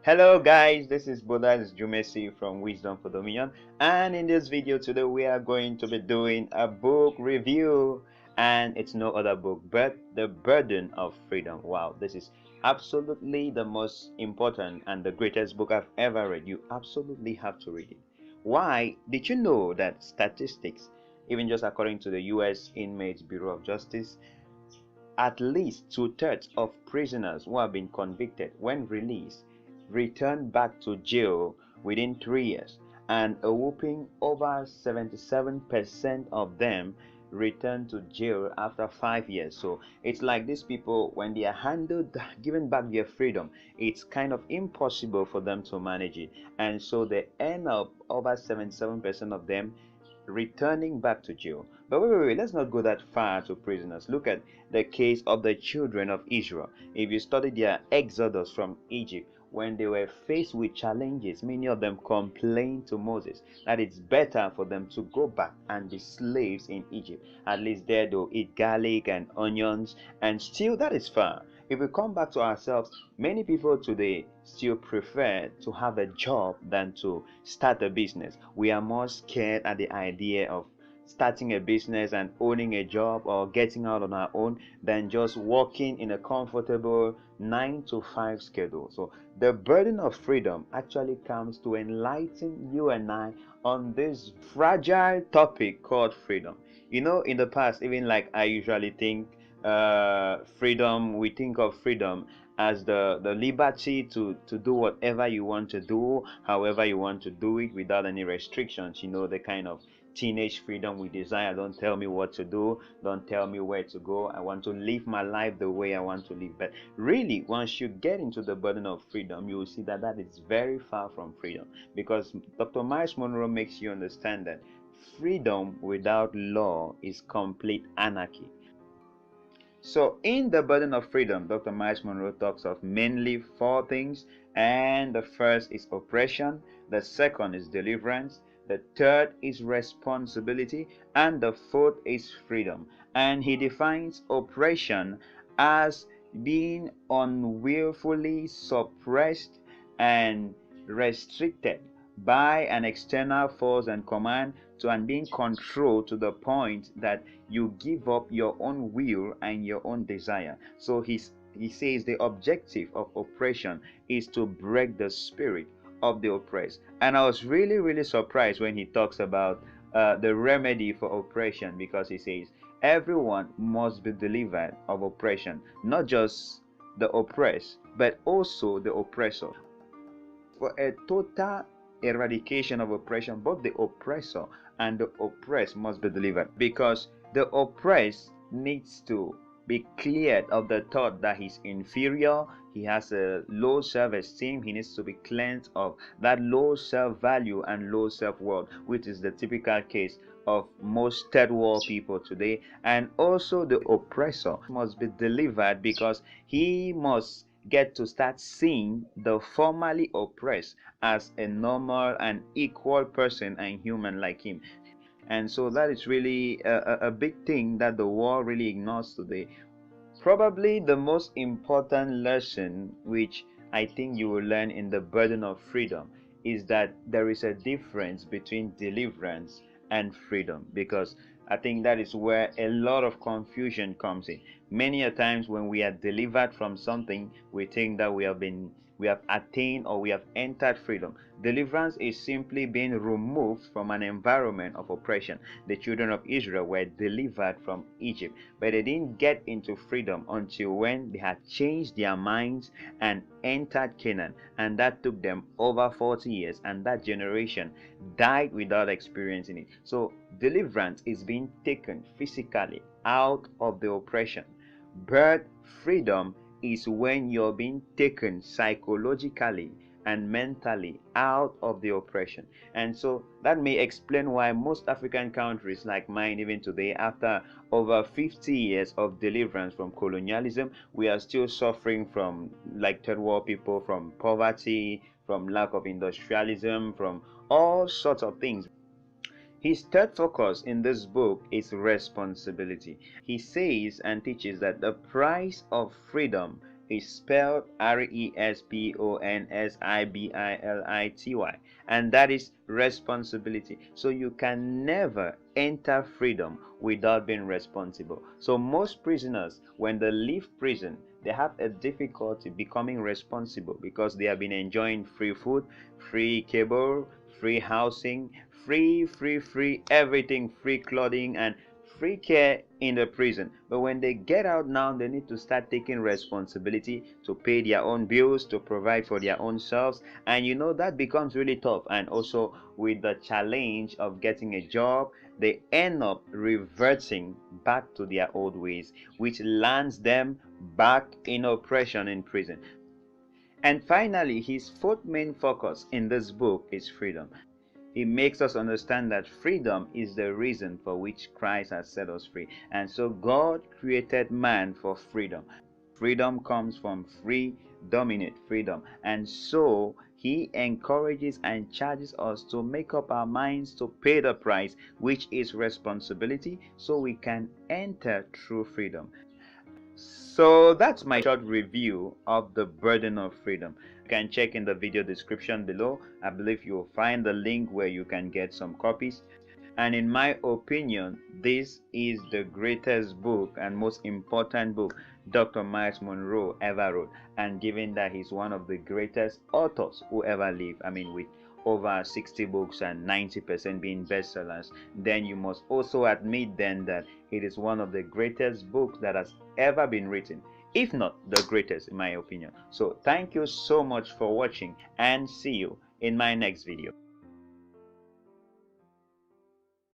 Hello guys, this is Bodas Jumesi from Wisdom for Dominion, and in this video today we are going to be doing a book review, and it's no other book but The Burden of Freedom. Wow, this is absolutely the most important and the greatest book I've ever read. You absolutely have to read it. Why? Did you know that statistics, even just according to the US Inmates Bureau of Justice, at least 2/3 of prisoners who have been convicted when released return back to jail within 3 years, and a whopping over 77% of them return to jail after 5 years. So it's like these people, when they are given back their freedom, it's kind of impossible for them to manage it, and so they end up over 77% of them returning back to jail. But wait, let's not go that far to prisoners. Look at the case of the children of Israel. If you study their exodus from Egypt, when they were faced with challenges, many of them complained to Moses that it's better for them to go back and be slaves in Egypt. At least there they'll eat garlic and onions, and still that is far. If we come back to ourselves, many people today still prefer to have a job than to start a business. We are more scared at the idea of starting a business and owning a job or getting out on our own than just working in a comfortable 9 to 5 schedule. So the burden of freedom actually comes to enlighten you and I on this fragile topic called freedom. You know, in the past, even like I usually think freedom, we think of freedom as the liberty to do whatever you want to do, however you want to do it, without any restrictions. You know, the kind of teenage freedom we desire. Don't tell me what to do, don't tell me where to go. I want to live my life the way I want to live. But really, once you get into the burden of freedom, you will see that that is very far from freedom, because Dr. Myles Munroe makes you understand that freedom without law is complete anarchy. So in The Burden of Freedom, Dr. Myles Munroe talks of mainly 4 things, and the first is oppression, the second is deliverance, the third is responsibility, and the fourth is freedom. And he defines oppression as being unwillfully suppressed and restricted by an external force and command and being controlled to the point that you give up your own will and your own desire. So he says the objective of oppression is to break the spirit of the oppressed. And I was really surprised when he talks about the remedy for oppression, because he says everyone must be delivered of oppression, not just the oppressed but also the oppressor. For a total eradication of oppression, both the oppressor and the oppressed must be delivered, because the oppressed needs to be cleared of the thought that he's inferior, he has a low self-esteem. He needs to be cleansed of that low self-value and low self-worth, which is the typical case of most third world people today. And also the oppressor must be delivered, because he must get to start seeing the formerly oppressed as a normal and equal person and human like him. And so that is really a big thing that the world really ignores today. Probably the most important lesson which I think you will learn in The Burden of Freedom is that there is a difference between deliverance and freedom, because I think that is where a lot of confusion comes in. Many a times when we are delivered from something, we think that we have attained or we have entered freedom. Deliverance is simply being removed from an environment of oppression. The children of Israel were delivered from Egypt, but they didn't get into freedom until when they had changed their minds and entered Canaan, and that took them over 40 years, and that generation died without experiencing it. So deliverance is being taken physically out of the oppression, but freedom is when you're being taken psychologically and mentally out of the oppression. And so that may explain why most African countries like mine, even today, after over 50 years of deliverance from colonialism, we are still suffering from, like third world people, from poverty, from lack of industrialism, from all sorts of things. His third focus in this book is responsibility. He says and teaches that the price of freedom is spelled responsibility, and that is responsibility. So you can never enter freedom without being responsible. So most prisoners, when they leave prison, they have a difficulty becoming responsible because they have been enjoying free food, free cable, free housing, free everything, free clothing, and free care in the prison. But when they get out now, they need to start taking responsibility to pay their own bills, to provide for their own selves, and you know that becomes really tough. And also with the challenge of getting a job, they end up reverting back to their old ways, which lands them back in oppression in prison. And finally, his fourth main focus in this book is freedom. He makes us understand that freedom is the reason for which Christ has set us free. And so God created man for freedom. Freedom comes from free, dominate freedom. And so he encourages and charges us to make up our minds to pay the price, which is responsibility, so we can enter true freedom. So that's my short review of The Burden of Freedom. You can check in the video description below. I believe you'll find the link where you can get some copies. And in my opinion, this is the greatest book and most important book Dr. Myles Munroe ever wrote. And given that he's one of the greatest authors who ever lived, I mean, with over 60 books and 90% being bestsellers, then you must also admit then that it is one of the greatest books that has ever been written, if not the greatest in my opinion. So thank you so much for watching, and see you in my next video.